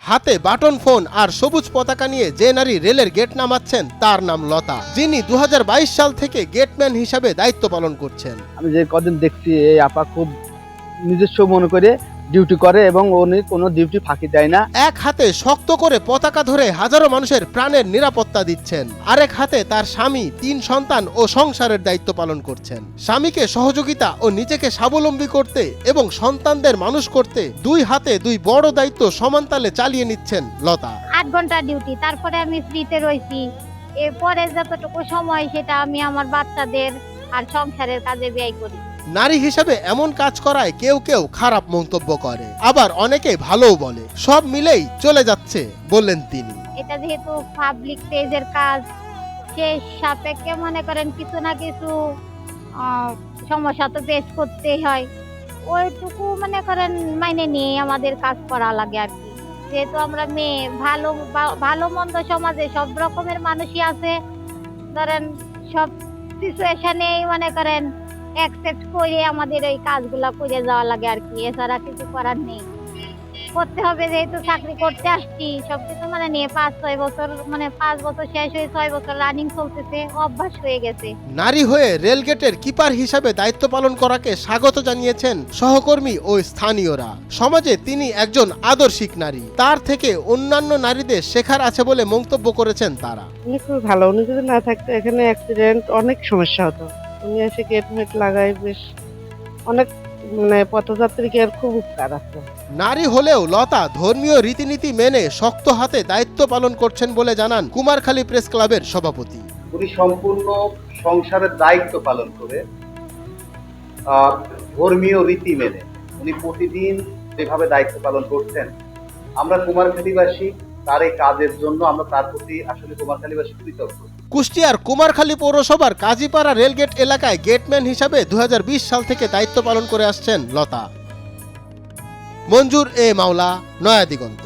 হাতে button phone আর সবুজ পতাকা নিয়ে যে নারী রেলের গেট নামাচ্ছেন তার নাম লতা, যিনি 2022 সাল থেকে গেটম্যান হিসাবে দায়িত্ব পালন করছেন। আমি যে কদিন দেখছি এই আপা খুব নিজস্ব মনে করে ডিউটি করে এবং উনি কোনো ডিউটি ফাঁকি দেয় না। এক হাতে শক্ত করে পতাকা ধরে হাজারো মানুষের প্রাণের নিরাপত্তা দিচ্ছেন, আরেক হাতে তার স্বামী, 3 সন্তান ও সংসারের দায়িত্ব পালন করছেন। স্বামীকে সহযোগিতা ও নিজেকে স্বাবলম্বী করতে এবং সন্তানদের মানুষ করতে 2 হাতে 2 বড় দায়িত্ব সমানতালে চালিয়ে নিচ্ছেন লতা। 8 ঘন্টা ডিউটি, তারপরে আমি ফ্রিতে রয়েছি। এরপরে যতটুকু সময় সেটা আমি আমার বাচ্চাদের আর সংসারের কাজে ব্যয় করি। নারী হিসেবে এমন কাজ করায় কেউ কেউ খারাপ মন্তব্য করে, আবার অনেকে ভালোও বলে। সব মিলেই চলে যাচ্ছে বললেন তিনি। এটা যেহেতু পাবলিক পেজের কাজ, সে সাপেক্ষে মনে করেন কিছু না কিছু সমস্যা তো ফেস করতেই হয়। ওইটুকু মনে করেন মাইনে নিয়ে আমাদের কাজ করা লাগে আর কি। যেহেতু আমরা মেয়ে, ভালো মন্দ সমাজে সব রকমের মানুষই আছে, ধরেন সব সিচুয়েশনেই মনে করেন অ্যাকসেপ্ট করে আমাদের এই কাজগুলা করে যাওয়া লাগে আর কি। এছাড়া কিছু করার নেই, করতে হবে। যেহেতু চাকরি করতে আসছি, সবকিছু মানে নিয়ে 5-6 বছর, মানে 5 বছর শেষ হয়ে 6 বছর রানিং চলতেছে, অভ্যাস হয়ে গেছে। নারী হয়ে রেলগেটের কিপার হিসাবে দায়িত্ব পালন করাকে স্বাগত জানিয়েছেন সহকর্মী ও স্থানীয়রা। সমাজে তিনি একজন আদর্শিক নারী, তার থেকে অন্যান্য নারীদের শেখার আছে বলে মন্তব্য করেছেন তারা। উনি খুব ভালো, উনি যদি না থাকতো এখানে অ্যাক্সিডেন্ট অনেক সমস্যা হতো। উনি এসে গেট লাগায় বেশ অনেক মানে পথযাত্রীকে খুব উপকার আছে। নারী হলেও লতা ধর্মীয় রীতিনীতি মেনে শক্ত হাতে দায়িত্ব পালন করছেন বলে জানান কুমারখালী প্রেস ক্লাবের সভাপতি। উনি সম্পূর্ণ সংসারের দায়িত্ব পালন করে ধর্মীয় রীতি মেনে উনি প্রতিদিন যেভাবে দায়িত্ব পালন করছেন, আমরা কুমারখালীবাসী তার এই কাজের জন্য আমরা তার প্রতি আসলে কুমারখালীবাসী কৃতজ্ঞ। কুষ্টিয়ার কুমারখালী পৌরসভার কাজীপাড়া রেলগেট এলাকায় গেটম্যান হিসাবে 2020 সাল থেকে দায়িত্ব পালন করে আসছেন লতা। মঞ্জুর এ মাওলা, নয়া দিগন্ত।